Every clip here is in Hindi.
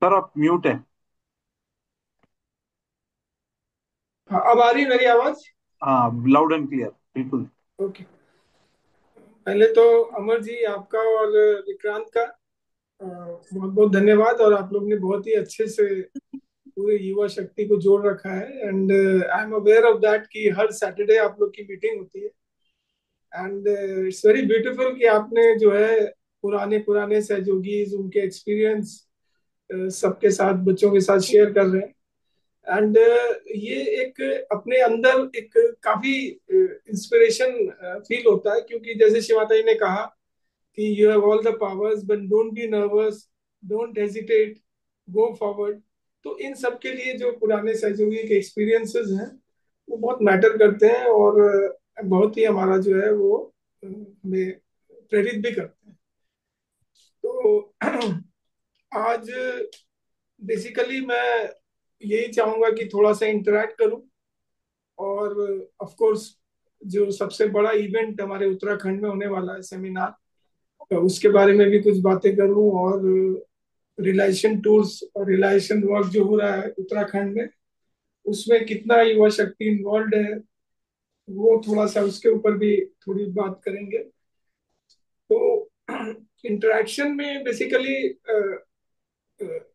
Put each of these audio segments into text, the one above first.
सर आप म्यूट है। हाँ, अब आ रही है मेरी आवाज। हाँ, लाउड एंड क्लियर बिल्कुल। ओके। पहले तो अमर जी आपका और विक्रांत का बहुत बहुत धन्यवाद। और आप लोग ने बहुत ही अच्छे से पूरे युवा शक्ति को जोड़ रखा है। And I am aware of that कि हर सैटरडे आप लोग की मीटिंग होती है। एंड इट्स वेरी ब्यूटीफुल कि आपने जो है पुराने पुराने सहयोगी उनके एक्सपीरियंस सबके साथ बच्चों के साथ शेयर कर रहे हैं। एंड ये एक अपने अंदर एक काफी इंस्पिरेशन फील होता है, क्योंकि जैसे शिवाता जी ने कहा कि you have all the powers but don't be nervous, don't hesitate, go forward. तो इन सब के लिए जो पुराने सहयोगी के एक्सपीरियंसेस हैं वो बहुत मैटर करते हैं, और बहुत ही हमारा जो है वो हमें प्रेरित भी करते हैं। तो आज बेसिकली मैं यही चाहूंगा कि थोड़ा सा इंटरेक्ट करूं, और ऑफ कोर्स जो सबसे बड़ा इवेंट हमारे उत्तराखंड में होने वाला है सेमिनार, तो उसके बारे में भी कुछ बातें करूं। और रिलेशन टूर्स और रिलेशन वर्क जो हो रहा है उत्तराखंड में, उसमें कितना युवा शक्ति इन्वॉल्व है, वो थोड़ा सा उसके ऊपर भी थोड़ी बात करेंगे। तो इंटरेक्शन में बेसिकली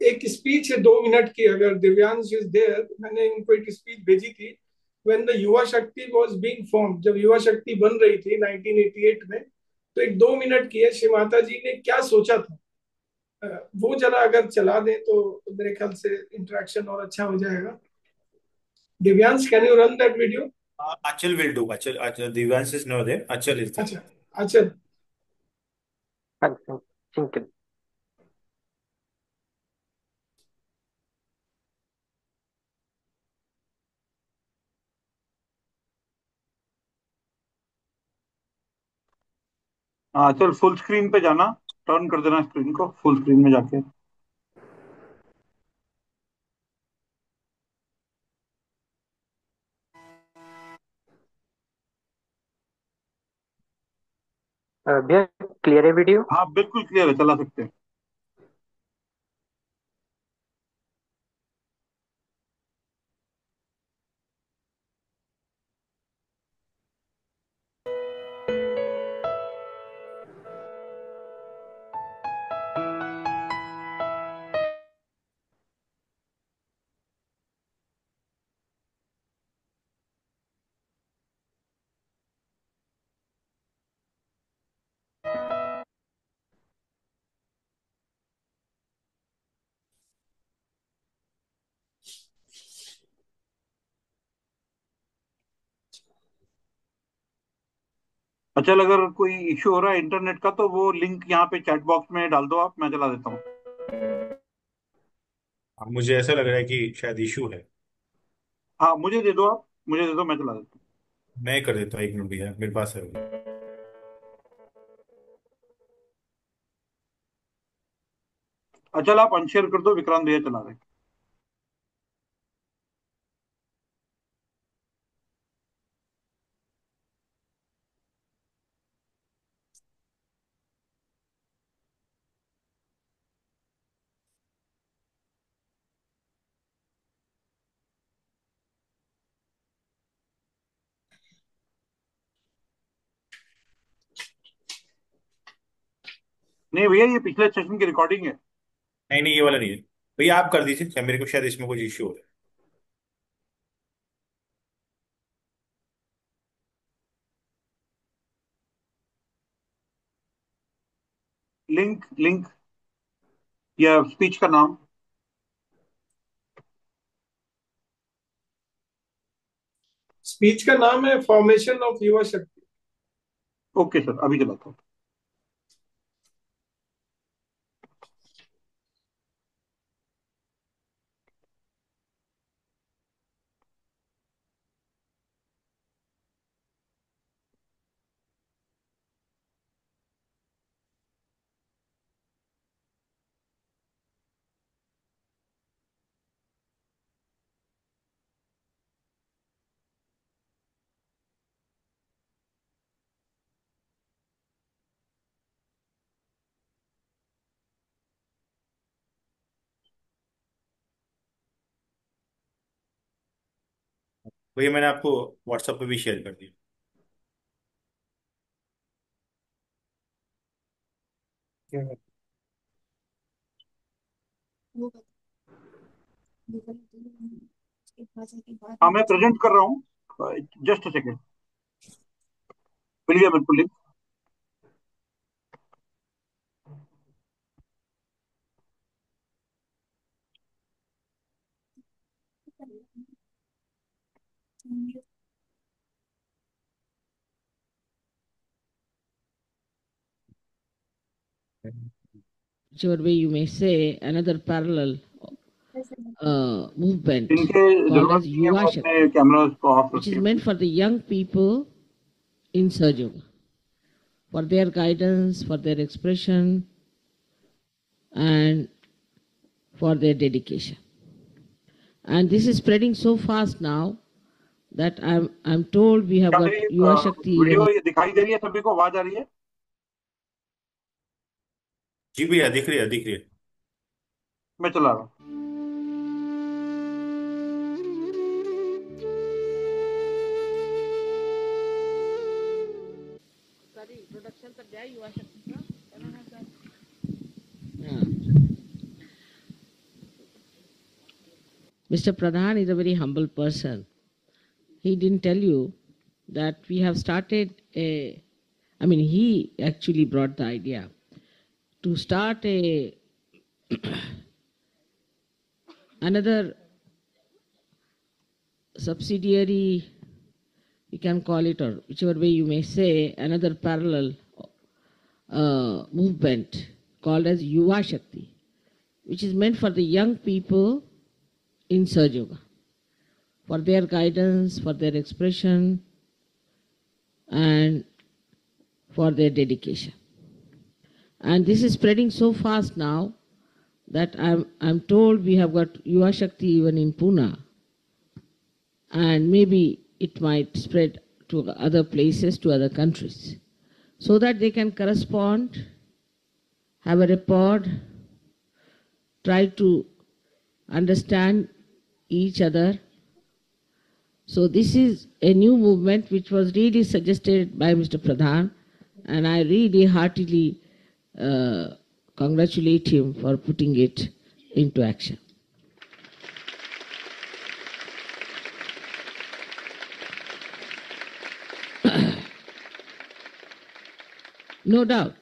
एक स्पीच है 2 मिनट की, अगर दिव्यांश इज देयर, मैंने इनको एक स्पीच भेजी थी। व्हेन द युवा शक्ति वाज बीइंग फॉर्म, जब युवा शक्ति बन रही थी 1988 में, तो एक 2 मिनट की है, श्री माता जी ने क्या सोचा था। वो जरा अगर चला दें तो मेरे ख्याल से इंटरेक्शन और अच्छा हो जाएगा। Divyansh, can you run that video? Achal will do. Achal, the Vance is not there. Achal is there. अच्छा। अच्छा। हाँ जी, ठीक है। हाँ चल, फुल स्क्रीन पे जाना। टर्न कर देना स्क्रीन को फुल स्क्रीन में जाके। भैया, क्लियर है वीडियो? हाँ बिल्कुल क्लियर है, चला सकते हैं। अच्छा, अगर कोई इशू हो रहा है इंटरनेट का तो वो लिंक यहाँ पे चैट बॉक्स में डाल दो, आप मैं चला देता हूँ। मुझे ऐसा लग रहा है कि शायद इशू है। हाँ मुझे दे दो, आप मुझे दे दो, मैं चला देता मैं कर देता हूँ, 1 मिनट भैया, मेरे पास है अभी। हूँ। अच्छा, आप अनशेयर कर दो, विक्रांत भैया चला रहे। नहीं भैया, ये पिछले सेशन की रिकॉर्डिंग है। नहीं नहीं, ये वाला नहीं है। भैया आप कर दीजिए, क्या मेरे को शायद इसमें कुछ इशू हो रहा लिंक लिंक या स्पीच का नाम। स्पीच का नाम है फॉर्मेशन ऑफ युवा शक्ति। ओके सर, अभी चलाता हूँ। भैया मैंने आपको व्हाट्सएप पे भी शेयर कर दिया। हाँ, मैं प्रेजेंट कर रहा हूँ, जस्ट अ सेकेंड। मिल गया बिल्कुल link. whichever way you may say, another parallel movement इनके called जरूरत as नहीं है, Yuva वो अपने Shakti, कैमरास को ऑफ which is रखें। meant for the young people in Sahaja, for their guidance, for their expression, and for their dedication. And this is spreading so fast now that I'm told we have क्या got मेरी Yuva Shakti वीडियो even. ये दिखाई दे रही है? सभी को आवाज आ रही है? जी भैया दिख रही है, दिख रही है। मैं चला रहा हूँ। Mr. Pradhan is a very humble person. He didn't tell you that we have started he actually brought the idea to start another subsidiary, you can call it, or whichever way you may say, another parallel movement called as Yuva Shakti, which is meant for the young people in Sahaja Yoga, for their guidance, for their expression, and for their dedication. And this is spreading so fast now that I'm told we have got Yuva Shakti even in Pune, and maybe it might spread to other places, to other countries, so that they can correspond, have a rapport, try to understand each other. So this is a new movement which was really suggested by Mr. Pradhan, and I really heartily congratulate him for putting it into action. No doubt,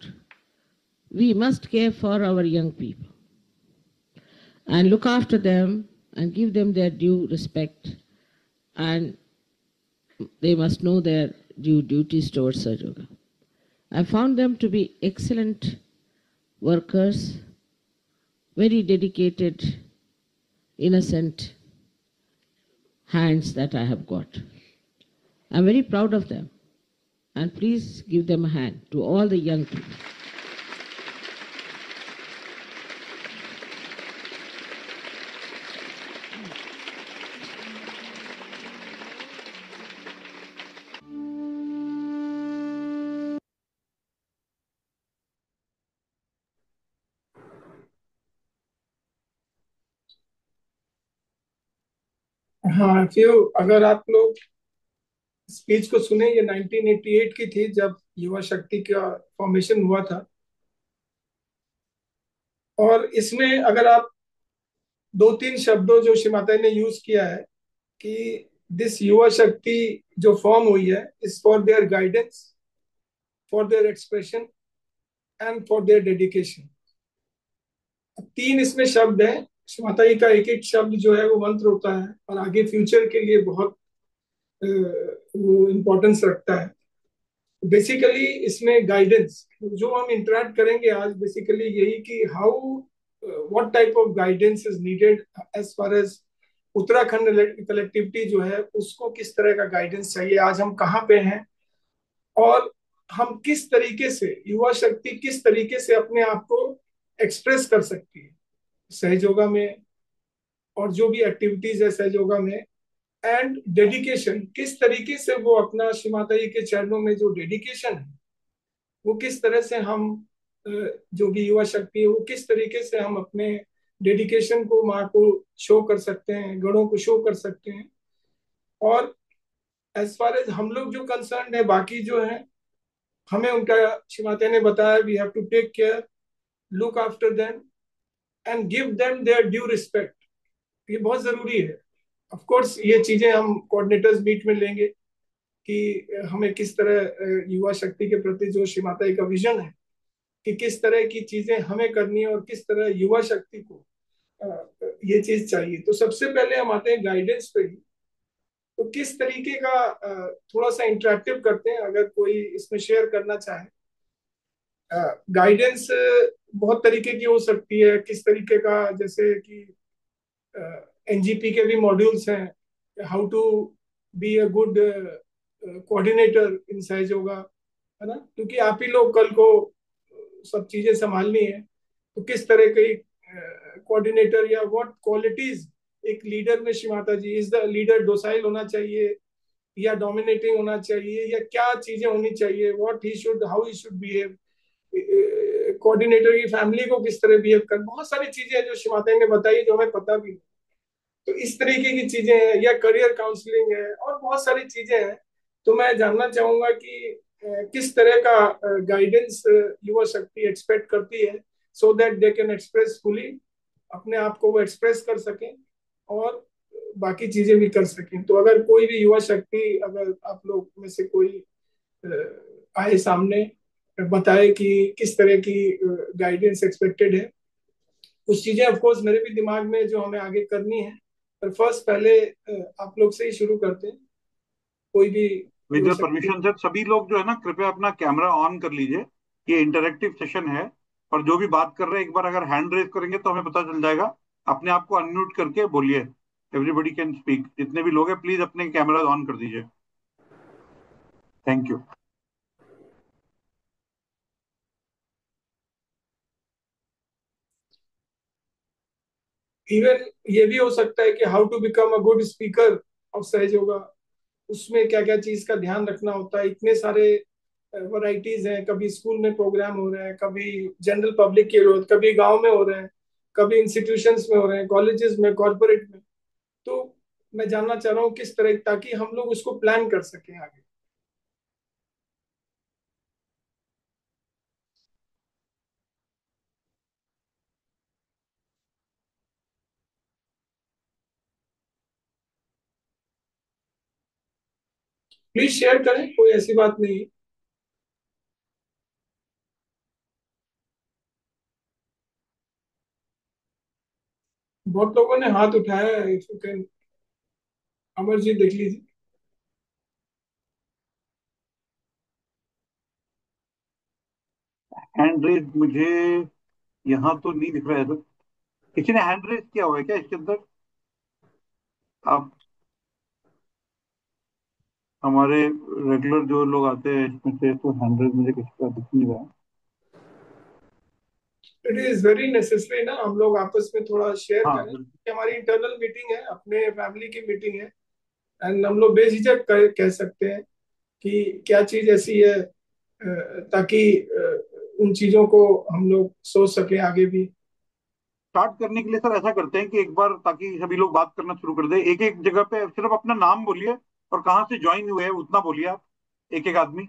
we must care for our young people and look after them and give them their due respect, and they must know their due duties towards Sahaja Yoga. I found them to be excellent workers, very dedicated, innocent hands that I have got. I'm very proud of them, and please give them a hand to all the young people. हाँ, क्यों अगर आप लोग स्पीच को सुने, ये 1988 की थी जब युवा शक्ति का फॉर्मेशन हुआ था। और इसमें अगर आप दो तीन शब्दों जो श्रीमाता ने यूज किया है कि दिस युवा शक्ति जो फॉर्म हुई है is for their guidance, for their expression and for their dedication. तीन इसमें शब्द हैं। श्रीमाता जी का एक एक शब्द जो है वो मंत्र होता है और आगे फ्यूचर के लिए बहुत वो इम्पोर्टेंस रखता है। बेसिकली इसमें गाइडेंस जो हम इंटरेक्ट करेंगे आज, बेसिकली यही कि how what type of guidance is needed as far as Uttarakhand collectivity जो है उसको किस तरह का गाइडेंस चाहिए, आज हम कहाँ पे हैं और हम किस तरीके से, युवा शक्ति किस तरीके से अपने आप को एक्सप्रेस कर सकती है सहयोगा में और जो भी एक्टिविटीज है सहयोगा में, एंड डेडिकेशन किस तरीके से वो अपना श्री माता जी के चरणों में जो डेडिकेशन है वो किस तरह से हम जो भी युवा शक्ति है वो किस तरीके से हम अपने डेडिकेशन को माँ को शो कर सकते हैं, गणों को शो कर सकते हैं। और एज फार एज हम लोग जो कंसर्न है, बाकी जो है, हमें उनका श्रीमाता ने बताया, we have to take care, look after them and give them their due respect. ये बहुत जरूरी है। ऑफ कोर्स ये चीजें हम कोऑर्डिनेटर्स मीट में लेंगे कि हमें किस तरह युवा शक्ति के प्रति जो श्रीमाता का विजन है, कि किस तरह की चीजें हमें करनी है और किस तरह युवा शक्ति को ये चीज चाहिए। तो सबसे पहले हम आते हैं गाइडेंस पे ही। तो किस तरीके का थोड़ा सा इंटरेक्टिव करते हैं, अगर कोई इसमें शेयर करना चाहे। गाइडेंस बहुत तरीके की हो सकती है। किस तरीके का, जैसे कि एनजीपी के भी मॉड्यूल्स हैं, how to be a good coordinator in Sahaja Yoga, है ना, क्योंकि आप ही लोग कल को सब चीजें संभालनी है। तो किस तरह की कोऑर्डिनेटर या व्हाट क्वालिटीज एक लीडर में, श्री माता जी, इज द लीडर डोसाइल होना चाहिए या डोमिनेटिंग होना चाहिए, या क्या चीजें होनी चाहिए, what he should, how he should behave, coordinator की फैमिली को किस तरह बिहेव कर, बहुत सारी चीजें हैं जो श्री माता ने बताई जो हमें पता भी नहीं। तो इस तरीके की चीजें हैं, या करियर काउंसलिंग है, और बहुत सारी चीजें हैं। तो मैं जानना चाहूंगा कि किस तरह का गाइडेंस युवा शक्ति एक्सपेक्ट करती है, so that they can express fully, अपने आप को वो एक्सप्रेस कर सकें और बाकी चीजें भी कर सकें। तो अगर कोई भी युवा शक्ति, अगर आप लोग में से कोई आए सामने, बताए कि किस तरह की गाइडेंस एक्सपेक्टेड है। कुछ चीजें ऑफ कोर्स मेरे भी दिमाग में जो हमें आगे करनी है, पर फर्स्ट पहले आप लोग से ही शुरू करते हैं। कोई भी विद युवा योर शक्ति। परमिशन सर, सभी लोग जो है ना, कृपया अपना कैमरा ऑन कर लीजिए। ये इंटरेक्टिव सेशन है, और जो भी बात कर रहे हैं एक बार अगर हैंड रेज करेंगे तो हमें पता चल जाएगा। अपने आप को अनम्यूट करके बोलिए। Everybody can speak. जितने भी लोग हैं प्लीज अपने कैमरा ऑन कर दीजिए। Thank you. इवन ये भी हो सकता है कि how to become a good speaker of Sahaja Yoga, उसमें क्या क्या चीज का ध्यान रखना होता है। इतने सारे वैरायटीज हैं, कभी स्कूल में प्रोग्राम हो रहे हैं, कभी जनरल पब्लिक के रोज, कभी गांव में हो रहे हैं, कभी इंस्टीट्यूशंस में हो रहे हैं, कॉलेजेस में, कॉर्पोरेट में। तो मैं जानना चाह रहा हूँ किस तरह, ताकि हम लोग उसको प्लान कर सकें आगे। प्लीज शेयर करें, कोई ऐसी बात नहीं है। बहुत लोगों ने हाथ उठाया है, if you can, Amar ji देख लीजिए। हैंड रेज मुझे यहाँ तो नहीं दिख रहा है सर। किसी ने हैंड रेज किया हुआ है क्या इसके अंदर? आप हमारे रेगुलर जो लोग आते हैं इसमें से, तो हैंड रेज मुझे किसी का दिख नहीं रहा है। इट इज वेरी नेसेसरी ना, हम लोग आपस में थोड़ा शेयर हाँ करें बिल्कुल। कि हमारी इंटरनल मीटिंग है, अपने फैमिली की मीटिंग है, एंड हम लोग बेझिझक कह सकते हैं कि क्या चीज ऐसी है, ताकि उन चीजों को हम लोग सोच सके आगे भी। स्टार्ट करने के लिए सर ऐसा करते हैं कि एक बार, ताकि सभी लोग बात करना शुरू कर दे, एक एक जगह पे सिर्फ अपना नाम बोलिए और कहाँ से ज्वाइन हुए हैं उतना बोलिए आप, एक एक आदमी।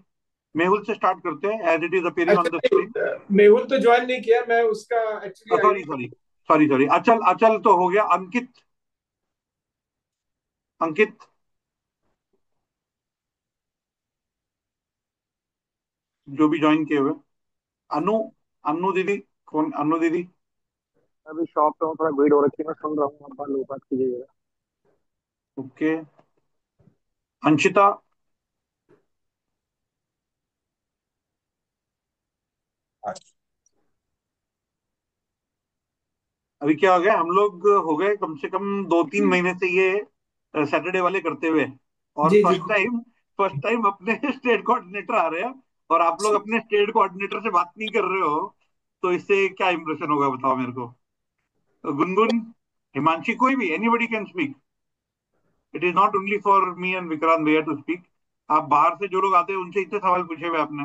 मेहुल से स्टार्ट करते हैं, as it is appearing on the screen. अच्छा, मेहुल तो ज्वाइन नहीं किया, मैं उसका actually sorry ID. Sorry sorry sorry, Achal, Achal तो हो गया। अंकित, अंकित जो भी ज्वाइन किए हुए। अनु, अनु दीदी, कौन अनु दीदी? अभी शॉप पे हूँ, थोड़ा भीड़ हो रखी है, मैं सुन रहा हूँ, आप लोग बात कीजिएगा। ओके। अंशिता। अभी क्या हो गया, हम लोग हो गए कम से कम 2-3 महीने से ये सैटरडे वाले करते हुए, और जी जी फर्स्ट टाइम अपने स्टेट कोऑर्डिनेटर आ रहे हैं, और आप लोग अपने स्टेट कोऑर्डिनेटर से बात नहीं कर रहे हो। तो इससे क्या इंप्रेशन होगा बताओ मेरे को। तो गुनगुन, हिमांशी, कोई भी, anybody can speak. It is not only for me and Vikrant भैया टू स्पीक। आप बाहर से जो लोग आते हैं उनसे इतने सवाल पूछे हुए आपने।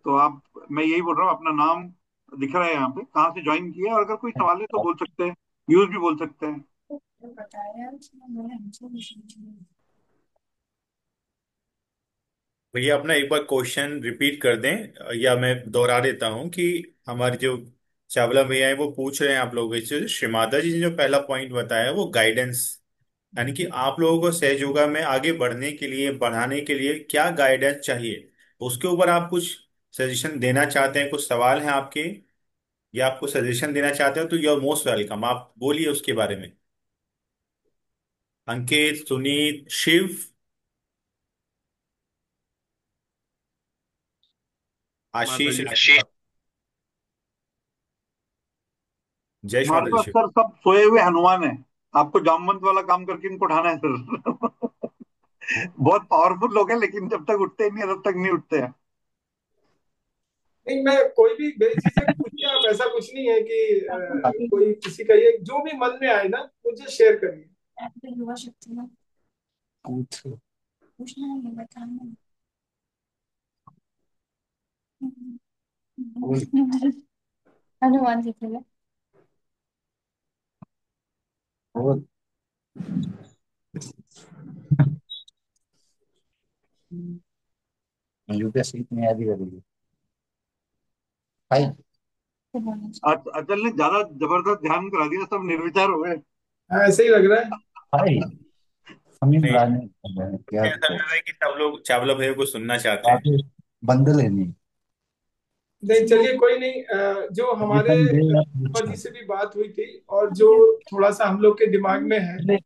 तो आप, मैं यही बोल रहा हूँ, अपना नाम दिख रहा है यहाँ पे, कहाँ से ज्वाइन किया, और अगर कोई सवाल है तो बोल सकते हैं, यूज भी बोल सकते हैं। भैया अपना एक बार क्वेश्चन रिपीट कर दें, या मैं दोहरा देता हूँ कि हमारे जो चावला भैया है वो पूछ रहे हैं आप लोगों से, श्रीमाता जी ने जो पहला पॉइंट बताया वो गाइडेंस, यानी कि आप लोगों को सहज योगा में आगे बढ़ने के लिए, बढ़ाने के लिए क्या गाइडेंस चाहिए, उसके ऊपर आप कुछ सजेशन देना चाहते हैं, कुछ सवाल हैं आपके, या आपको सजेशन देना चाहते हो, तो यू आर मोस्ट वेलकम, आप बोलिए उसके बारे में। अंकित, सुनीत, शिव, माता आशीष, जी, जय हमारे माता दी पास शिव। सर सब सोए हुए हनुमान है। आपको जामवंत वाला काम करके इनको उठाना है सर। बहुत पावरफुल लोग हैं, लेकिन जब तक उठते नहीं है तब तक नहीं उठते हैं। नहीं, मैं कोई भी बेझिझक पूछिए आप, ऐसा कुछ नहीं है कि कोई किसी का ये जो भी मन में आए ना मुझे शेयर करिए। युवा शक्ति में पूछना है, ये बताना है। हनुमान जी के लिए यूपीएससी की तैयारी करेगी भाई। आज अचल ने ज्यादा जबरदस्त ध्यान करा दिया, सब निर्विचार हो गए। हाँ, ऐसे ही लग रहा है। भाई हमें नहीं, बुलाने क्या ऐसा लग रहा है कि सब लोग चावला भैया को सुनना चाहते हैं। बातें बंदे लेनी नहीं, चलिए कोई नहीं। जो हमारे जितनी देर आप पापा जी पूछो। से भी बात हुई थी और जो थोड़ा सा हम लोग के दिमाग में है,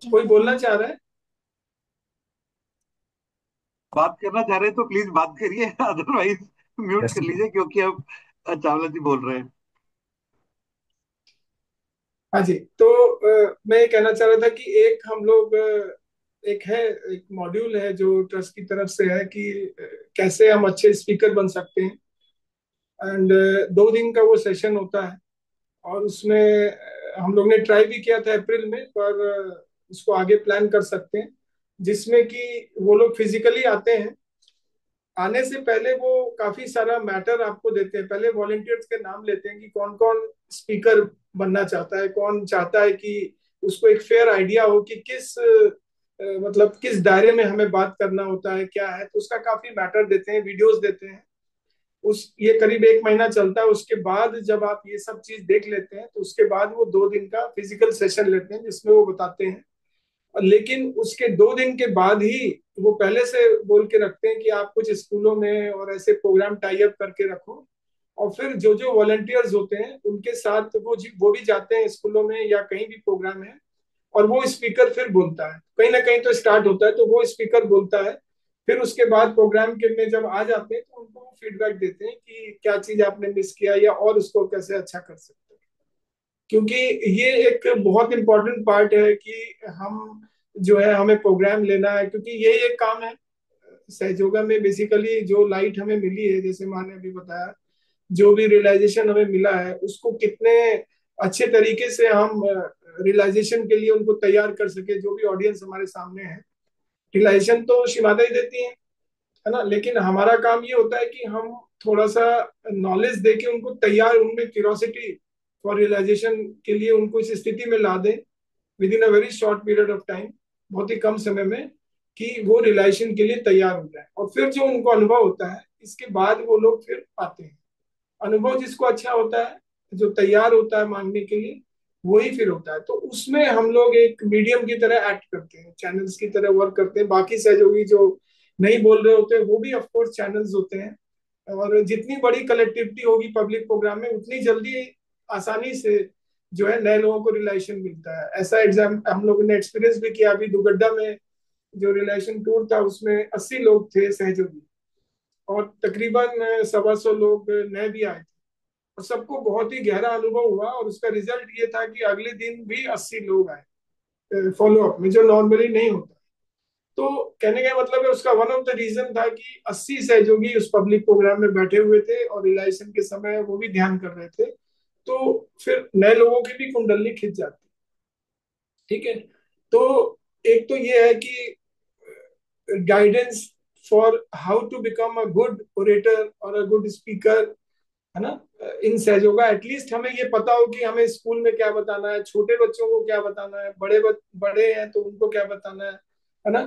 कोई बोलना चाह रहा है? बात करना चाह रहे हैं तो प्लीज बात करिए, अदरवाइज म्यूट कर जैसे लीजिए, क्योंकि अब चावला जी बोल रहे हैं। हाँ जी। तो मैं ये कहना चाह रहा था कि एक हम लोग एक है, एक मॉड्यूल है जो ट्रस्ट की तरफ से है कि कैसे हम अच्छे स्पीकर बन सकते हैं। एंड 2 दिन का वो सेशन होता है और उसमें हम लोग ने ट्राई भी किया था अप्रैल में, पर उसको आगे प्लान कर सकते हैं, जिसमें कि वो लोग फिजिकली आते हैं। आने से पहले वो काफी सारा मैटर आपको देते हैं। पहले वॉलंटियर्स के नाम लेते हैं कि कौन कौन स्पीकर बनना चाहता है, कौन चाहता है कि उसको एक फेयर आइडिया हो कि किस मतलब किस दायरे में हमें बात करना होता है, क्या है। तो उसका काफी मैटर देते हैं, वीडियोस देते हैं। उस ये करीब 1 महीना चलता है। उसके बाद जब आप ये सब चीज देख लेते हैं तो उसके बाद वो 2 दिन का फिजिकल सेशन लेते हैं जिसमें वो बताते हैं। लेकिन उसके 2 दिन के बाद ही वो पहले से बोल के रखते हैं कि आप कुछ स्कूलों में और ऐसे प्रोग्राम टाई अप करके रखो। और फिर जो जो वॉलंटियर्स होते हैं उनके साथ वो भी जाते हैं स्कूलों में या कहीं भी प्रोग्राम है, और वो स्पीकर फिर बोलता है। कहीं ना कहीं तो स्टार्ट होता है तो वो स्पीकर बोलता है। फिर उसके बाद प्रोग्राम के में जब आ जाते हैं तो उनको फीडबैक देते हैं कि क्या चीज आपने मिस किया या और उसको कैसे अच्छा कर सकते हैं। क्योंकि ये एक बहुत इंपॉर्टेंट पार्ट है कि हम जो है हमें प्रोग्राम लेना है, क्योंकि ये एक काम है सहयोगा में। बेसिकली जो लाइट हमें मिली है, जैसे माँ ने अभी बताया, जो भी रियलाइजेशन हमें मिला है उसको कितने अच्छे तरीके से हम रियलाइजेशन के लिए उनको तैयार कर सके। जो भी ऑडियंस हमारे सामने है, रियलाइजेशन तो शिमादा ही देती है ना, लेकिन हमारा काम ये होता है कि हम थोड़ा सा नॉलेज देके उनको तैयार, उनमें क्यूरोसिटी फॉर रियलाइजेशन के लिए उनको इस स्थिति में ला दें with in a very short period of time, बहुत ही कम समय में, कि वो रियलाइजेशन के लिए तैयार हो जाए। और फिर जो उनको अनुभव होता है इसके बाद वो लोग फिर आते हैं। अनुभव जिसको अच्छा होता है, जो तैयार होता है मांगने के लिए, वही फिर होता है। तो उसमें हम लोग एक मीडियम की तरह एक्ट करते हैं, चैनल्स की तरह वर्क करते हैं। बाकी सहयोगी जो नहीं बोल रहे होते हैं वो भी ऑफकोर्स चैनल्स होते हैं। और जितनी बड़ी कलेक्टिविटी होगी पब्लिक प्रोग्राम में, उतनी जल्दी आसानी से जो है नए लोगों को रिलेशन मिलता है। ऐसा एग्जाम हम लोगों ने एक्सपीरियंस भी किया। अभी दुगड्डा में जो रिलेशन टूर था उसमें 80 लोग थे सहयोगी, और तकरीबन 125 लोग नए भी आए थे। और सबको बहुत ही गहरा अनुभव हुआ, और उसका रिजल्ट ये था कि अगले दिन भी 80 लोग आए फॉलो अप में, जो नॉर्मली नहीं होता। तो कहने का मतलब है उसका वन ऑफ द रीजन था कि 80 सहयोगी उस पब्लिक प्रोग्राम में बैठे हुए थे और रिलाइजेशन के समय वो भी ध्यान कर रहे थे। तो फिर नए लोगों की भी कुंडली खिंच जाती। ठीक है। तो एक तो ये है कि guidance for how to become a good orator और अ गुड स्पीकर, है ना। इन सहयोगा एटलीस्ट हमें ये पता हो कि हमें स्कूल में क्या बताना है, छोटे बच्चों को क्या बताना है, बड़े हैं तो उनको क्या बताना है ना।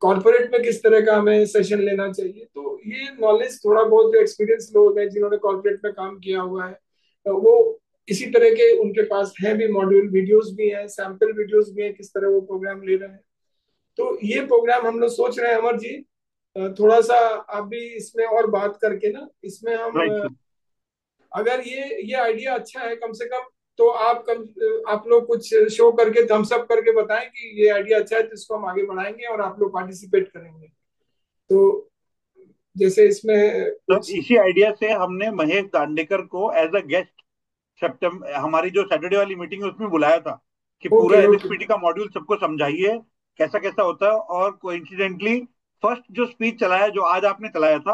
कॉर्पोरेट में किस तरह का हमें सेशन लेना चाहिए। तो ये नॉलेज थोड़ा बहुत जो एक्सपीरियंस लोग हैं जिन्होंने कॉर्पोरेट में काम किया हुआ है, वो इसी तरह के उनके पास है भी मॉड्यूल, वीडियोस भी हैं, सैंपल वीडियोस भी हैं, किस तरह वो प्रोग्राम ले रहे हैं। तो ये प्रोग्राम हम लोग सोच रहे हैं अमर जी, थोड़ा सा आप भी इसमें और बात करके ना, इसमें हम राइट सर। अगर ये आइडिया अच्छा है कम से कम, तो आप लोग कुछ शो करके थम्स अप करके बताएं कि ये आइडिया अच्छा है, तो इसको हम आगे बढ़ाएंगे और आप लोग पार्टिसिपेट करेंगे। तो जैसे इसमें तो कुछ। इसी आइडिया से हमने महेश दांडेकर को एज अ गेस्ट सितंबर, हमारी जो सैटरडे वाली मीटिंग है उसमें बुलाया था कि पूरा ओके ओके। एनएसपीटी का मॉड्यूल सबको समझाइए कैसा कैसा होता है। और कोइंसिडेंटली फर्स्ट जो स्पीच चलाया, जो आज आपने चलाया था,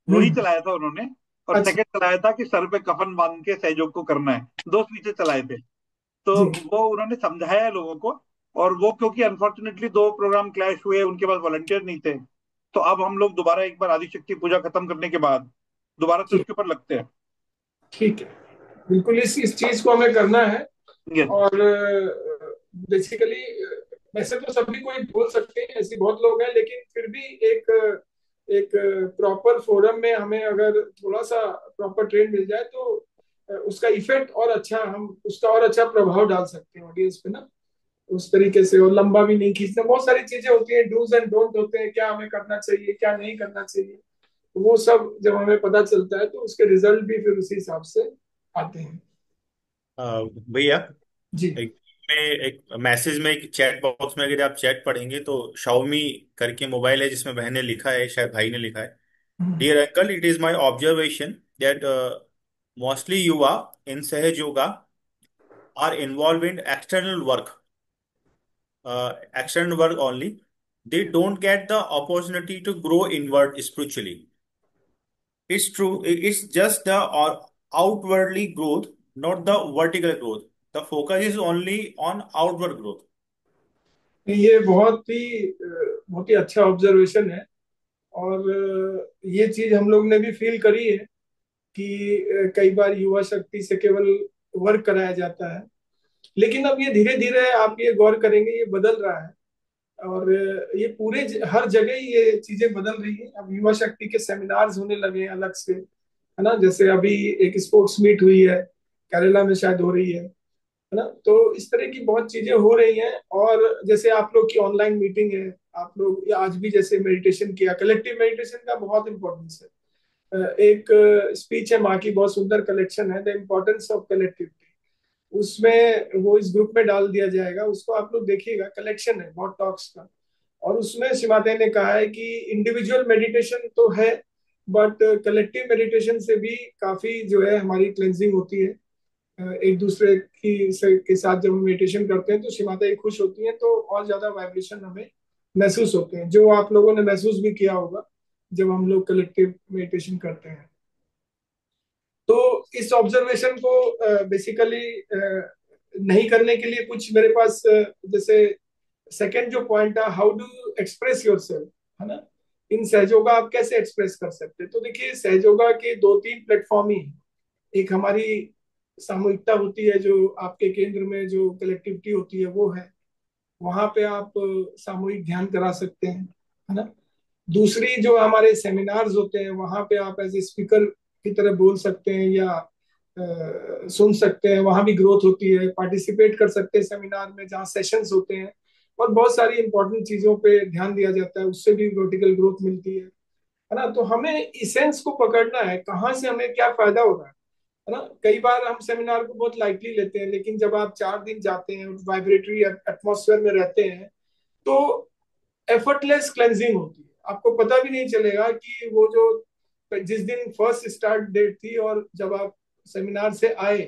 वही हम्म। चलाया था उन्होंने। और अच्छा। सेकंड चलाया था कि सर पे कफन बांध के सहयोग को करना है। दो स्पीचेस चलाए थे। तो जी। वो उन्होंने समझाया है लोगों को। और वो क्योंकि अनफॉर्चुनेटली दो प्रोग्राम क्लैश हुए, उनके पास वॉलंटियर नहीं थे, तो अब हम लोग दोबारा एक बार आदिशक्ति पूजा खत्म करने के बाद दोबारा से ठीक। उसके ऊपर लगते हैं। ठीक है, बिल्कुल इस चीज को हमें करना है। यस। और बेसिकली वैसे तो सभी कोई बोल सकते हैं, ऐसे बहुत लोग हैं, लेकिन फिर भी एक एक प्रॉपर फोरम में हमें अगर थोड़ा सा प्रॉपर ट्रेन मिल जाए तो उसका इफेक्ट और अच्छा, हम उसका और अच्छा प्रभाव डाल सकते हैं ऑडियंस पे ना, उस तरीके से। और लंबा भी नहीं खींचना, बहुत सारी चीजें होती हैं, डूज एंड डोंट होते हैं, क्या हमें करना चाहिए क्या नहीं करना चाहिए। तो वो सब जब हमें पता चलता है तो उसके रिजल्ट भी फिर उसी हिसाब से आते हैं। भैया, जी। एक में एक मैसेज में, एक चैट बॉक्स में अगर आप चैट पढ़ेंगे तो शाओमी करके मोबाइल है जिसमें बहन ने लिखा है, शायद भाई ने लिखा है। हम्म। Dear uncle, it is my observation that mostly yuva in Sahaja Yoga are involve in external work only. They don't get the opportunity to grow inward spiritually. It's true. It's just the outwardly growth, not the vertical growth. The focus is only on outward growth. ये बहुत ही अच्छा ऑब्जर्वेशन है। और ये चीज हम लोग ने भी फील करी है कि कई बार युवा शक्ति से केवल वर्क कराया जाता है, लेकिन अब ये धीरे धीरे आप ये गौर करेंगे ये बदल रहा है। और ये हर जगह ही ये चीजें बदल रही है। अब युवा शक्ति के सेमिनार्स होने लगे हैं अलग से, है ना। जैसे अभी एक स्पोर्ट्स मीट हुई है, केरला में शायद हो रही है ना। तो इस तरह की बहुत चीजें हो रही हैं। और जैसे आप लोग की ऑनलाइन मीटिंग है, आप लोग या आज भी जैसे मेडिटेशन किया, कलेक्टिव मेडिटेशन का बहुत इंपॉर्टेंस है। एक स्पीच है माँ की, बहुत सुंदर कलेक्शन है, द इम्पोर्टेंस ऑफ कलेक्टिविटी। उसमें वो इस ग्रुप में डाल दिया जाएगा, उसको आप लोग देखिएगा, कलेक्शन है बहुत टॉक्स का। और उसमें शिमाते ने कहा है कि इंडिविजुअल मेडिटेशन तो है, बट कलेक्टिव मेडिटेशन से भी काफी जो है हमारी क्लेंजिंग होती है। एक दूसरे के साथ जब हम मेडिटेशन करते हैं तो शिमाता ही खुश होती हैं, तो और ज्यादा वाइब्रेशन हमें महसूस होते हैं, जो आप लोगों ने महसूस भी किया होगा जब हम लोग कलेक्टिव मेडिटेशन करते हैं। तो इस ऑब्जर्वेशन को बेसिकली नहीं करने के लिए कुछ मेरे पास जैसे सेकंड जो पॉइंट है, how do you express your self, है ना। इन सहयोगा आप कैसे एक्सप्रेस कर सकते हैं। तो देखिए, सहयोगा के दो तीन प्लेटफॉर्म ही हैं। एक हमारी सामूहिकता होती है, जो आपके केंद्र में जो कलेक्टिविटी होती है वो है, वहां पे आप सामूहिक ध्यान करा सकते हैं, है ना। दूसरी जो हमारे सेमिनार्स होते हैं, वहां पे आप एज ए स्पीकर की तरह बोल सकते हैं या सुन सकते हैं, वहां भी ग्रोथ होती है। पार्टिसिपेट कर सकते हैं सेमिनार में जहाँ सेशंस होते हैं, और बहुत सारी इंपॉर्टेंट चीजों पे ध्यान दिया जाता है, उससे भी वर्टिकल ग्रोथ मिलती है ना। तो हमें इसेंस को पकड़ना है, कहाँ से हमें क्या फायदा हो रहा है ना। कई बार हम सेमिनार को बहुत लाइटली लेते हैं, लेकिन जब आप 4 दिन जाते हैं, वाइब्रेटरी एटमॉस्फेयर में रहते हैं, तो एफर्टलेस क्लेंजिंग होती है। आपको पता भी नहीं चलेगा कि वो जो जिस दिन फर्स्ट स्टार्ट डेट थी और जब आप सेमिनार से आए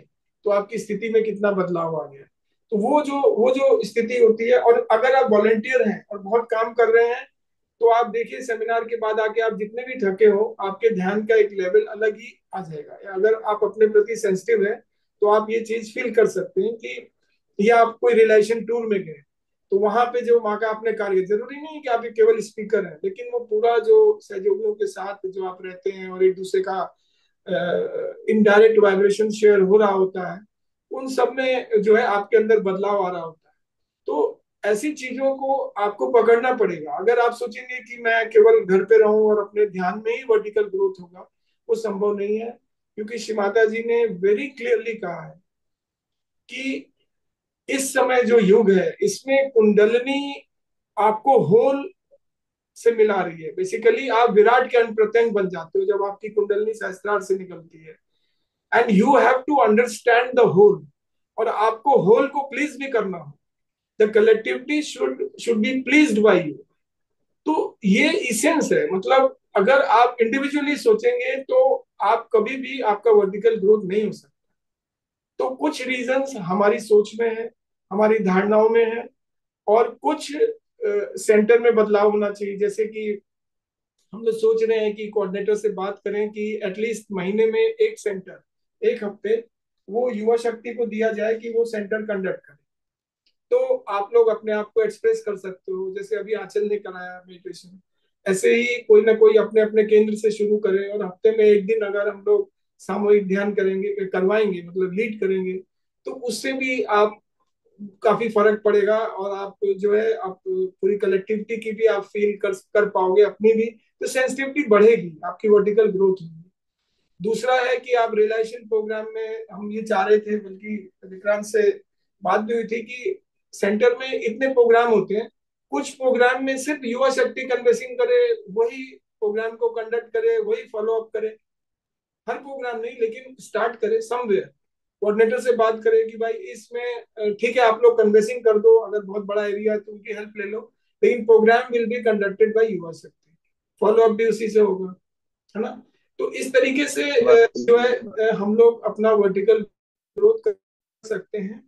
तो आपकी स्थिति में कितना बदलाव आ गया। तो वो जो स्थिति होती है, और अगर आप वॉलंटियर हैं और बहुत काम कर रहे हैं, तो आप देखिए सेमिनार के बाद आके आप जितने भी थके हो, आपके ध्यान का एक लेवल अलग ही आ जाएगा। या अगर आप अपने प्रति सेंसिटिव है, तो आप ये चीज फील कर सकते हैं कि या आप कोई रिलेशन टूर में गए, तो वहां पे जो वहां का आपने कार्य, जरूरी नहीं है कि आप केवल स्पीकर हैं, लेकिन वो पूरा जो सहयोगियों के साथ जो आप रहते हैं और एक दूसरे का इनडायरेक्ट वाइब्रेशन शेयर हो रहा होता है, उन सब में जो है आपके अंदर बदलाव आ रहा होता है। तो ऐसी चीजों को आपको पकड़ना पड़ेगा। अगर आप सोचेंगे कि मैं केवल घर पे रहूं और अपने ध्यान में ही वर्टिकल ग्रोथ होगा, वो संभव नहीं है। क्योंकि श्रीमाता जी ने वेरी क्लियरली कहा है कि इस समय जो युग है इसमें कुंडलिनी आपको होल से मिला रही है। बेसिकली आप विराट के अंग प्रत्यंग बन जाते हो जब आपकी कुंडलिनी सहस्त्रार से निकलती है। And you have to understand the whole, और आपको होल को प्लीज भी करना हो। The collectivity should be pleased by you. तो ये इसेंस है। मतलब अगर आप इंडिविजुअली सोचेंगे तो आप कभी भी आपका वर्टिकल ग्रोथ नहीं हो सकता। तो कुछ रीजंस हमारी सोच में है, हमारी धारणाओं में है, और कुछ सेंटर में बदलाव होना चाहिए। जैसे कि हम लोग सोच रहे हैं कि कोऑर्डिनेटर से बात करें कि एटलीस्ट महीने में एक सेंटर, एक हफ्ते वो युवा शक्ति को दिया जाए कि वो सेंटर कंडक्ट करे। तो आप लोग अपने आप को एक्सप्रेस कर सकते हो। जैसे अभी आंचल ने कराया मेडिटेशन, ऐसे ही कोई ना कोई अपने अपने केंद्र से शुरू करे, और हफ्ते में एक दिन अगर हम लोग सामूहिक ध्यान करेंगे, करवाएंगे, मतलब लीड करेंगे, तो उससे भी आप काफी फर्क पड़ेगा। और आप जो है आप पूरी कलेक्टिविटी की भी आप फील कर पाओगे, अपनी भी। तो सेंसिटिविटी बढ़ेगी, आपकी वर्टिकल ग्रोथ होगी। दूसरा है कि आप रियलाइजेशन प्रोग्राम में, हम ये चाह रहे थे, बल्कि विक्रांत से बात भी हुई थी कि सेंटर में इतने प्रोग्राम होते हैं, कुछ प्रोग्राम में सिर्फ युवा शक्ति कन्वेंसिंग करे, वही प्रोग्राम को कंडक्ट करे, वही फॉलो अप करे। हर प्रोग्राम नहीं, लेकिन स्टार्ट करे समवेयर। कोऑर्डिनेटर से बात करें कि भाई इसमें ठीक है आप लोग कन्वेंसिंग कर दो, अगर बहुत बड़ा एरिया है तो उनकी हेल्प ले लो, लेकिन program will be conducted by Yuva Shakti, follow up भी उसी से होगा, है ना। तो इस तरीके से जो है हम लोग अपना वर्टिकल ग्रोथ कर सकते हैं,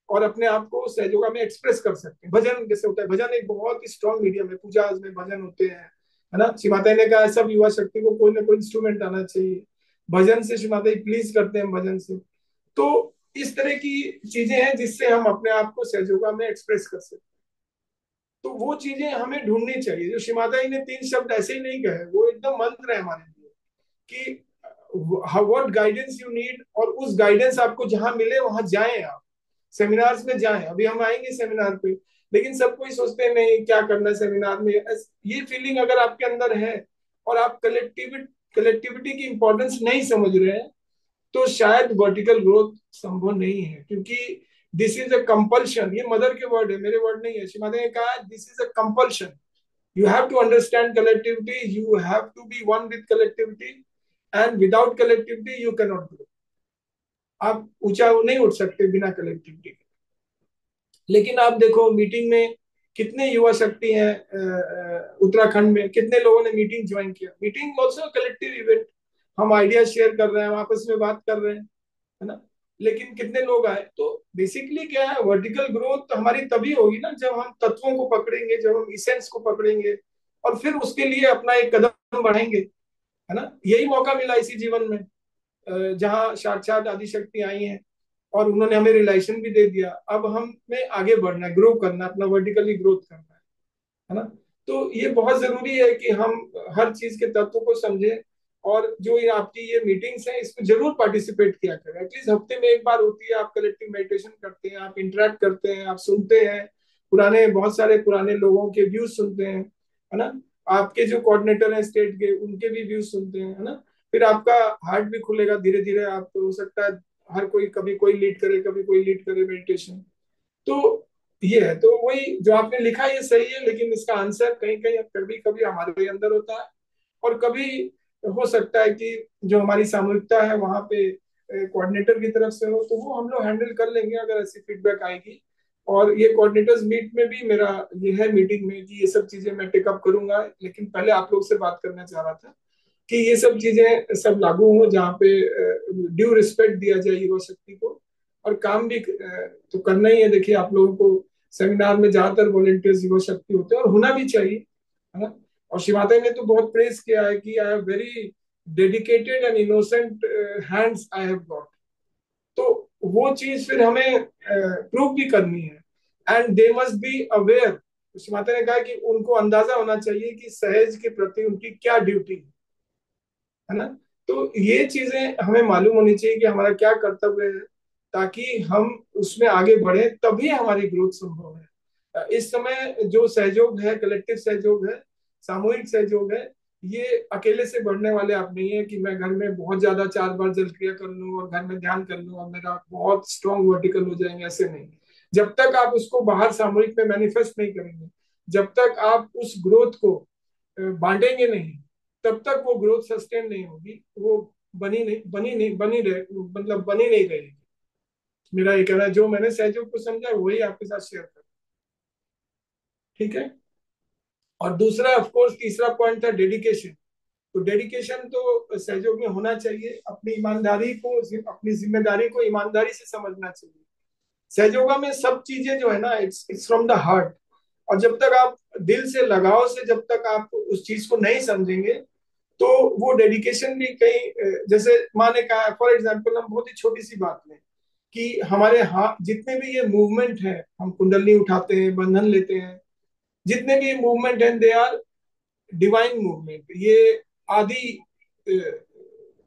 और अपने आप को सहयोगा में एक्सप्रेस कर सकते हैं। भजन जैसे होता है, भजन एक बहुत ही स्ट्रॉन्ग मीडियम है। पूजा में भजन होते हैं, है ना। श्री माता ने कहा सब युवा शक्ति को कोई ना कोई इंस्ट्रूमेंट आना चाहिए। भजन से श्री माता प्लीज करते हैं, भजन से। तो इस तरह की चीजें हैं जिससे हम अपने आप को सहयोगा में एक्सप्रेस कर सकते हैं। तो वो चीजें हमें ढूंढनी चाहिए। जो श्री माता जी ने 3 शब्द ऐसे ही नहीं कहे, वो एकदम मंत्र है हमारे लिए कि व्हाट गाइडेंस यू नीड, और उस गाइडेंस आपको जहां मिले वहां जाएं आप, सेमिनार्स में जाएं। अभी हम आएंगे सेमिनार पे, लेकिन सब कोई सोचते हैं नहीं क्या करना है सेमिनार में। ये फीलिंग अगर आपके अंदर है और आप कलेक्टिविटी की इंपॉर्टेंस नहीं समझ रहे हैं, तो शायद वर्टिकल ग्रोथ संभव नहीं है। क्योंकि दिस इज अ कंपल्शन, ये मदर के वर्ड है, मेरे वर्ड नहीं है। श्रीमती ने कहा this is a compulsion, you have to understand collectivity, you have to be one with collectivity, and without collectivity you cannot grow। आप ऊंचा नहीं उठ सकते बिना कलेक्टिविटी के। लेकिन आप देखो मीटिंग में कितने युवा शक्ति हैं, उत्तराखंड में कितने लोगों ने मीटिंग ज्वाइन किया। मीटिंग ऑल्सो कलेक्टिव इवेंट, हम आइडिया शेयर कर रहे हैं, हम आपस में बात कर रहे हैं, है ना। लेकिन कितने लोग आए। तो बेसिकली क्या है, वर्टिकल ग्रोथ हमारी तभी होगी ना जब हम तत्वों को पकड़ेंगे, जब हम इसेंस को पकड़ेंगे, और फिर उसके लिए अपना एक कदम बढ़ाएंगे, है ना। यही मौका मिला इसी जीवन में जहां साक्षात आदिशक्ति आई हैं और उन्होंने हमें रिलेशन भी दे दिया। अब हमें आगे बढ़ना है, ग्रो करना, अपना वर्टिकली ग्रोथ करना है ना। तो ये बहुत जरूरी है कि हम हर चीज के तत्व को समझें। और जो ये आपकी ये मीटिंग्स हैं इसमें जरूर पार्टिसिपेट किया करें। एटलीस्ट हफ्ते में एक बार होती है, आप कलेक्टिव मेडिटेशन करते हैं, आप इंटरेक्ट करते हैं, आप सुनते हैं, बहुत सारे पुराने लोगों के व्यूज सुनते हैं, है ना। आपके जो कोऑर्डिनेटर हैं स्टेट के, उनके भी व्यूज सुनते हैं, है ना। फिर आपका हार्ट भी खुलेगा धीरे धीरे। आप तो हो सकता है हर कोई, कभी कोई लीड करे, कभी कोई लीड करे मेडिटेशन। तो ये है। तो वही जो आपने लिखा ये सही है, लेकिन इसका आंसर कहीं कहीं कभी कभी हमारे अंदर होता है, और कभी हो सकता है कि जो हमारी सामूहिकता है वहां पे कोऑर्डिनेटर की तरफ से हो, तो वो हम लोग हैंडल कर लेंगे अगर ऐसी फीडबैक आएगी। और ये कोऑर्डिनेटर्स मीट में भी मेरा ये है, मीटिंग में, कि ये सब चीजें मैं टेकअप करूंगा। लेकिन पहले आप लोग से बात करना चाह रहा था कि ये सब चीजें सब लागू हो, जहाँ पे ड्यू रिस्पेक्ट दिया जाए युवा शक्ति को। और काम भी तो करना ही है। देखिए आप लोगों को सेमिनार में ज्यादातर वॉलेंटियर्स युवा शक्ति होते हैं, और होना भी चाहिए, है ना। और शिवाता ने तो बहुत प्रेस किया है कि I have very dedicated and innocent hands I have got. तो वो चीज फिर हमें प्रूव भी करनी है। And they must be aware. शिवाता ने कहा कि उनको अंदाजा होना चाहिए कि सहज के प्रति उनकी क्या ड्यूटी है ना। तो ये चीजें हमें मालूम होनी चाहिए कि हमारा क्या कर्तव्य है, ताकि हम उसमें आगे बढ़े, तभी हमारी ग्रोथ संभव है। इस समय जो सहयोग है, कलेक्टिव सहयोग है, सामूहिक सहयोग है, ये अकेले से बढ़ने वाले आप नहीं है कि मैं घर में बहुत ज्यादा 4 बार जल क्रिया कर लूं और घर में ध्यान कर लूं और मेरा बहुत स्ट्रॉन्ग वर्टिकल हो जाएंगे, ऐसे नहीं। जब तक आप उसको बाहर सामूहिक में मैनिफेस्ट नहीं करेंगे, जब तक आप उस ग्रोथ को बांटेंगे नहीं, तब तक वो ग्रोथ सस्टेन नहीं होगी, वो बनी रहे, मतलब बनी नहीं रहेगी। मेरा ये कहना है, जो मैंने सहयोग को समझा वही आपके साथ शेयर कर, ठीक है। और दूसरा, ऑफ कोर्स, तीसरा पॉइंट था डेडिकेशन। तो डेडिकेशन तो सहयोग में होना चाहिए, अपनी ईमानदारी को, अपनी जिम्मेदारी को ईमानदारी से समझना चाहिए। सहयोगा में सब चीजें जो है ना, इट्स फ्रॉम द हार्ट। और जब तक आप दिल से, लगाव से, जब तक आप उस चीज को नहीं समझेंगे, तो वो डेडिकेशन भी कहीं, जैसे माँ ने कहा, फॉर एग्जाम्पल, हम बहुत ही छोटी सी बात लें कि हमारे हाथ जितने भी ये मूवमेंट है, हम कुंडली उठाते हैं, बंधन लेते हैं, जितने भी मूवमेंट हैं, दे आर डिवाइन मूवमेंट। ये आदि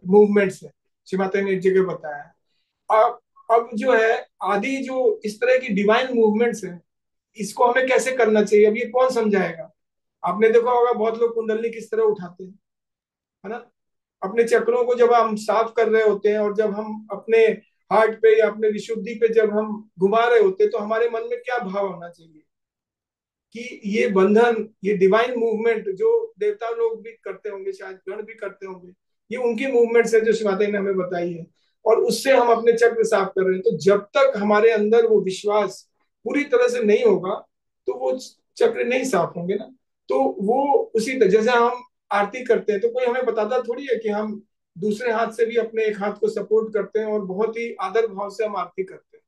मूवमेंट्स है, श्रीमाता ने एक जगह बताया। अब जो है आदि, जो इस तरह की डिवाइन मूवमेंट्स है, इसको हमें कैसे करना चाहिए, अब ये कौन समझाएगा। आपने देखा होगा बहुत लोग कुंडली किस तरह उठाते हैं, है ना। अपने चक्रों को जब हम साफ कर रहे होते हैं और जब हम अपने हार्ट पे या अपने विशुद्धि पे जब हम घुमा रहे होते हैं, तो हमारे मन में क्या भाव होना चाहिए कि ये बंधन, ये डिवाइन मूवमेंट जो देवता लोग भी करते होंगे, शायद गण भी करते होंगे, ये उनकी मूवमेंट्स है जो शिवाते ने हमें बताई है, और उससे हम अपने चक्र साफ कर रहे हैं। तो जब तक हमारे अंदर वो विश्वास पूरी तरह से नहीं होगा, तो वो चक्र नहीं साफ होंगे ना। तो वो उसी तरह, जैसे हम आरती करते हैं, तो कोई हमें बताता थोड़ी है कि हम दूसरे हाथ से भी अपने एक हाथ को सपोर्ट करते हैं और बहुत ही आदर भाव से हम आरती करते हैं।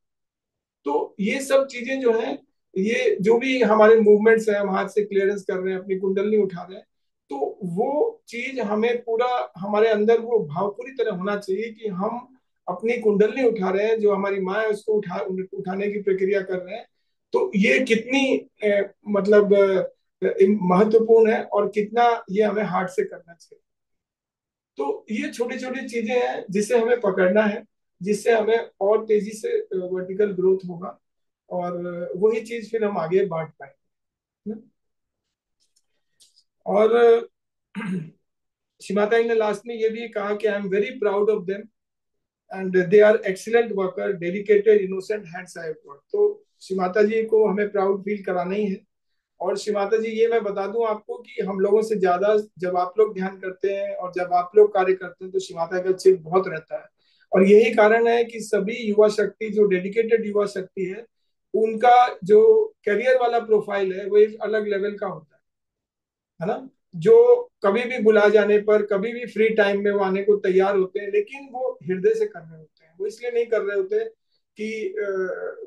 तो ये सब चीजें जो है, ये जो भी हमारे मूवमेंट्स है, हम हाथ से क्लियरेंस कर रहे हैं, अपनी कुंडली उठा रहे हैं, तो वो चीज हमें पूरा, हमारे अंदर वो भाव पूरी तरह होना चाहिए कि हम अपनी कुंडली उठा रहे हैं, जो हमारी माँ है उसको उठाने की प्रक्रिया कर रहे हैं। तो ये कितनी मतलब महत्वपूर्ण है, और कितना ये हमें हार्ट से करना चाहिए। तो ये छोटी छोटी चीजें हैं जिसे हमें पकड़ना है, जिससे हमें और तेजी से वर्टिकल ग्रोथ होगा, और वही चीज फिर हम आगे बांट पाएंगे ना? और शिमाता ने लास्ट में ये भी कहा कि I am very proud of them and they are excellent worker, dedicated, innocent hands I work. तो शिमाता जी को हमें प्राउड फील कराना ही है। और शिमाता जी, ये मैं बता दूं आपको कि हम लोगों से ज्यादा जब आप लोग ध्यान करते हैं और जब आप लोग कार्य करते हैं, तो शिमाता का चिप बहुत रहता है। और यही कारण है कि सभी युवा शक्ति, जो डेडिकेटेड युवा शक्ति है, उनका जो करियर वाला प्रोफाइल है, वो एक अलग लेवल का होता है ना। जो कभी भी बुला जाने पर, कभी भी फ्री टाइम में वो आने को तैयार होते हैं, लेकिन वो हृदय से कर रहे होते हैं। वो इसलिए नहीं कर रहे होते कि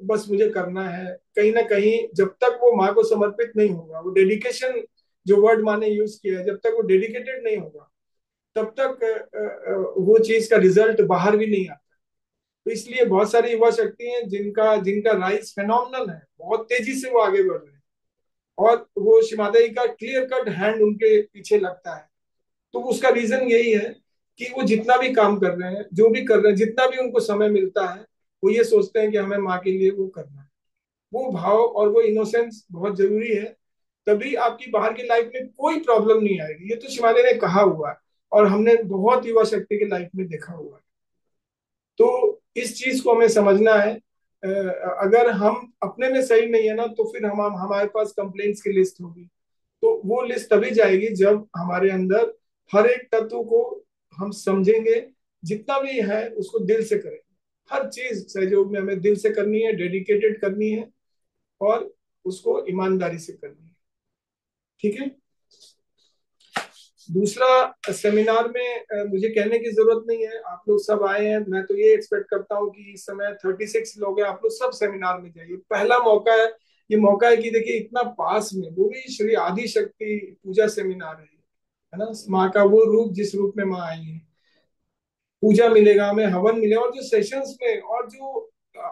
बस मुझे करना है। कहीं ना कहीं जब तक वो माँ को समर्पित नहीं होगा, वो डेडिकेशन, जो वर्ड माँ ने यूज किया है, जब तक वो डेडिकेटेड नहीं होगा, तब तक वो चीज का रिजल्ट बाहर भी नहीं आता। तो इसलिए बहुत सारी युवा शक्ति हैं जिनका जिनका राइज फेनोमिनल है, बहुत तेजी से वो आगे बढ़ रहे हैं, और वो शिमादा जी का क्लियर कट हैंड उनके पीछे लगता है। तो उसका रीजन यही है कि वो जितना भी काम कर रहे हैं, जो भी कर रहे हैं, जितना भी उनको समय मिलता है, वो ये सोचते हैं कि हमें माँ के लिए वो करना है। वो भाव और वो इनोसेंस बहुत जरूरी है, तभी आपकी बाहर की लाइफ में कोई प्रॉब्लम नहीं आएगी। ये तो शिवाले ने कहा हुआ है, और हमने बहुत युवा शक्ति की लाइफ में देखा हुआ है। तो इस चीज को हमें समझना है। अगर हम अपने में सही नहीं है ना, तो फिर हम हमारे पास कंप्लेंट्स की लिस्ट होगी। तो वो लिस्ट तभी जाएगी जब हमारे अंदर हर एक तत्व को हम समझेंगे, जितना भी है उसको दिल से करेंगे। हर चीज सहयोग में हमें दिल से करनी है, डेडिकेटेड करनी है, और उसको ईमानदारी से करनी है, ठीक है। दूसरा, सेमिनार में मुझे कहने की जरूरत नहीं है, आप लोग सब आए हैं। मैं तो ये एक्सपेक्ट करता हूँ कि इस समय 36 लोग हैं, आप लोग सब सेमिनार में जाइए। पहला मौका है, ये मौका है कि देखिए इतना पास में, वो भी श्री आदि शक्ति पूजा सेमिनार है ना। माँ का वो रूप, जिस रूप में माँ आई है, पूजा मिलेगा हमें, हवन मिलेगा, और जो सेशंस में, और जो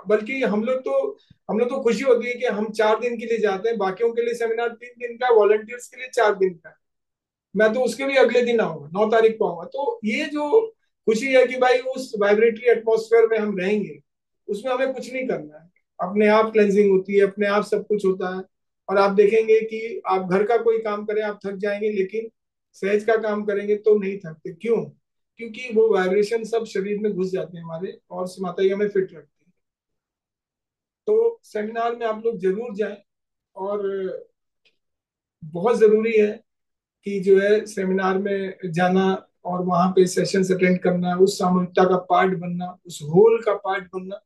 बल्कि हम लोग तो खुशी होती है कि हम 4 दिन के लिए जाते हैं, बाकियों के लिए सेमिनार 3 दिन का, वॉलंटियर्स के लिए 4 दिन का। मैं तो उसके भी अगले दिन आऊंगा, 9 तारीख को आऊंगा। तो ये जो खुशी है कि भाई उस वाइब्रेटरी एटमॉस्फेयर में हम रहेंगे, उसमें हमें कुछ नहीं करना है, अपने आप क्लेंजिंग होती है, अपने आप सब कुछ होता है। और आप देखेंगे कि आप घर का कोई काम करें आप थक जाएंगे, लेकिन सहज का काम करेंगे तो नहीं थकते। क्यों? क्योंकि वो वाइब्रेशन सब शरीर में घुस जाते हैं हमारे, और माता जी हमें फिट रखती है। तो सेमिनार में आप लोग जरूर जाएं, और बहुत जरूरी है कि जो है सेमिनार में जाना और वहां पे सेशन अटेंड करना, उस सामूहिकता का पार्ट बनना, उस होल का पार्ट बनना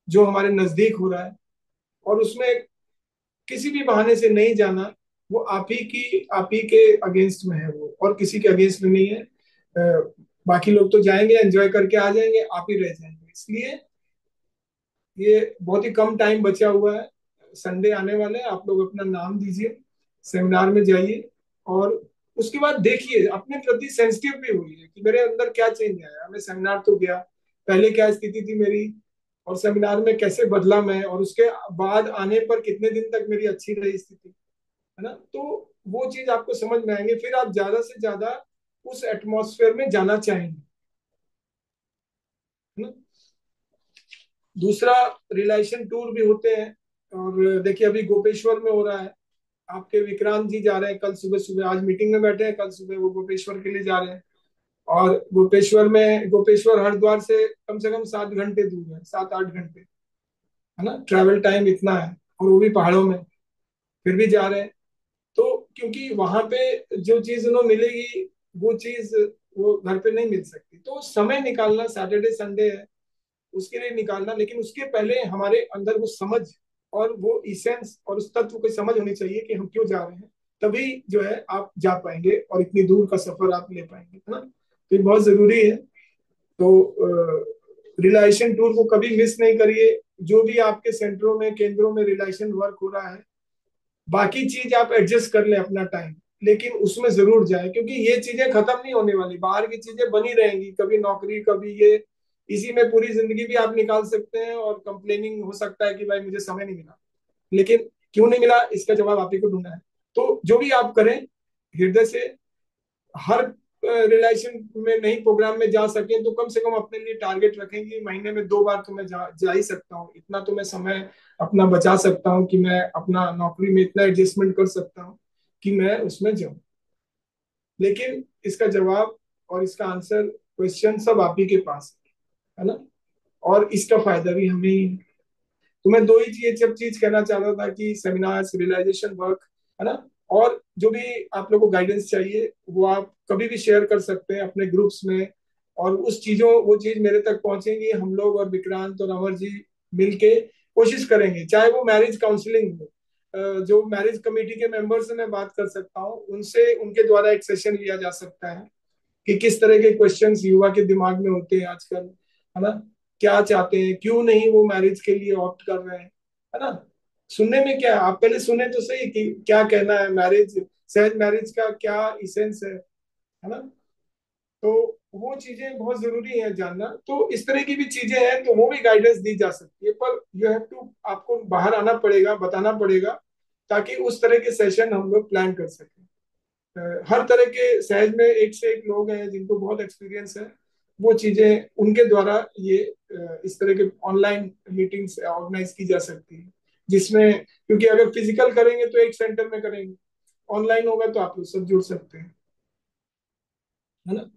जो हमारे नजदीक हो रहा है। और उसमें किसी भी बहाने से नहीं जाना, वो आप ही के अगेंस्ट में है वो, और किसी के अगेंस्ट में नहीं है। बाकी लोग तो जाएंगे, एंजॉय करके आ जाएंगे, आप ही रह जाएंगे। इसलिए ये बहुत ही कम टाइम बचा हुआ है, संडे आने वाले हैं, आप लोग अपना नाम दीजिए, सेमिनार में जाइए, और उसके बाद देखिए, अपने प्रति सेंसिटिव भी हुई कि मेरे अंदर क्या चेंज आया। मैं सेमिनार तो गया, पहले क्या स्थिति थी मेरी, और सेमिनार में कैसे बदला मैं, और उसके बाद आने पर कितने दिन तक मेरी अच्छी रही स्थिति, है ना। तो वो चीज आपको समझ में आएंगे, फिर आप ज्यादा से ज्यादा उस एटमॉस्फेयर में जाना चाहेंगे, है ना। दूसरा, रिलेशन टूर भी होते हैं, और देखिए अभी गोपेश्वर में हो रहा है, आपके विक्रांत जी जा रहे हैं कल सुबह सुबह, आज मीटिंग में बैठे हैं, कल सुबह वो गोपेश्वर के लिए जा रहे हैं। और गोपेश्वर हरिद्वार से कम 7 घंटे दूर है, 7-8 घंटे, है ना, ट्रैवल टाइम इतना है, और वो भी पहाड़ों में, फिर भी जा रहे हैं। तो क्योंकि वहां पे जो चीज उन्हें मिलेगी, वो चीज वो घर पे नहीं मिल सकती, तो समय निकालना, सैटरडे संडे है उसके लिए निकालना, लेकिन उसके पहले हमारे अंदर वो समझ और वो इसेंस और उस तत्व को समझ होनी चाहिए कि हम क्यों जा रहे हैं, तभी जो है आप जा पाएंगे और इतनी दूर का सफर आप ले पाएंगे, है ना। तो ये बहुत जरूरी है। तो रिलेशन टूर को कभी मिस नहीं करिए। जो भी आपके सेंटरों में, केंद्रों में रिलेशन वर्क हो रहा है, बाकी चीज आप एडजस्ट कर लें अपना टाइम, लेकिन उसमें जरूर जाए, क्योंकि ये चीजें खत्म नहीं होने वाली, बाहर की चीजें बनी रहेंगी, कभी नौकरी, कभी ये, इसी में पूरी जिंदगी भी आप निकाल सकते हैं, और कंप्लेनिंग हो सकता है कि भाई मुझे समय नहीं मिला, लेकिन क्यों नहीं मिला इसका जवाब आप ही को ढूंढना है। तो जो भी आप करें, हृदय से, हर रिलेशन में नहीं प्रोग्राम में जा सके तो कम से कम अपने लिए टारगेट रखेंगे, महीने में 2 बार तो मैं जा ही सकता हूँ, इतना तो मैं समय अपना बचा सकता हूँ कि मैं अपना नौकरी में इतना एडजस्टमेंट कर सकता हूँ कि मैं उसमें जाऊं। लेकिन इसका जवाब और इसका आंसर, क्वेश्चन सब आप ही के पास है ना, और इसका फायदा भी हमें ही है। तो मैं दो ही चीज कहना चाहता था कि सेमिनार्स, रियलाइजेशन वर्क, है ना, और जो भी आप लोगों को गाइडेंस चाहिए वो आप कभी भी शेयर कर सकते हैं अपने ग्रुप्स में, और वो चीज मेरे तक पहुंचेंगी, हम लोग और विक्रांत और अमर जी मिलके कोशिश करेंगे, चाहे वो मैरिज काउंसलिंग हो, जो मैरिज कमेटी के मेंबर से मैं बात कर सकता हूँ उनसे, उनके द्वारा एक सेशन लिया जा सकता है कि किस तरह के क्वेश्चंस युवा के दिमाग में होते हैं आजकल, है ना, क्या चाहते हैं, क्यों नहीं वो मैरिज के लिए ऑप्ट कर रहे हैं, है ना। सुनने में क्या है, आप पहले सुने तो सही कि क्या कहना है मैरिज, सहज मैरिज का क्या इसेंस है ना। तो वो चीजें बहुत जरूरी है जानना। तो इस तरह की भी चीजें हैं, तो वो भी गाइडेंस दी जा सकती है, पर यू हैव टू, आपको बाहर आना पड़ेगा, बताना पड़ेगा, ताकि उस तरह के सेशन हम लोग प्लान कर सकें। हर तरह के सहज में एक से एक लोग हैं जिनको बहुत एक्सपीरियंस है, वो चीजें उनके द्वारा ये इस तरह के ऑनलाइन मीटिंग्स ऑर्गेनाइज की जा सकती है, जिसमें, क्योंकि अगर फिजिकल करेंगे तो एक सेंटर में करेंगे, ऑनलाइन होगा तो आप लोग सब जुड़ सकते हैं, है ना।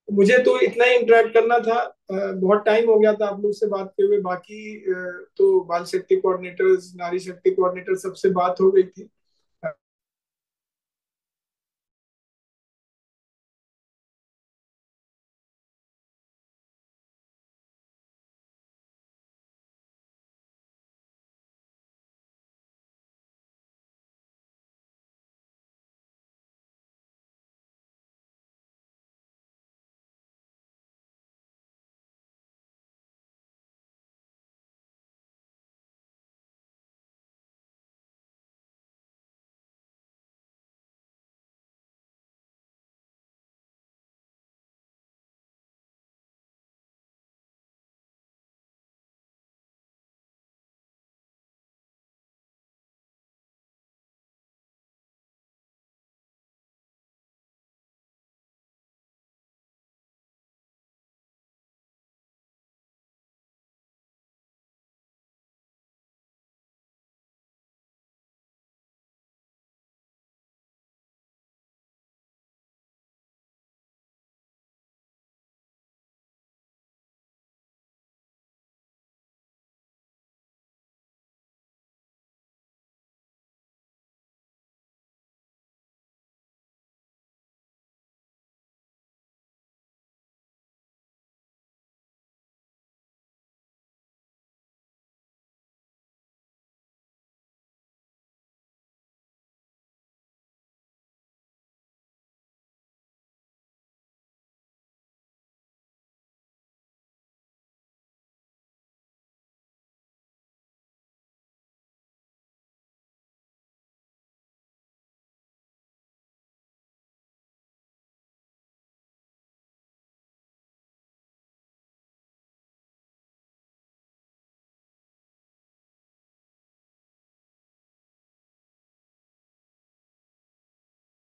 मुझे तो इतना ही इंटरेक्ट करना था, बहुत टाइम हो गया था आप लोग से बात किए हुए, बाकी तो बाल शक्ति कोऑर्डिनेटर्स, नारी शक्ति कोऑर्डिनेटर सबसे बात हो गई थी।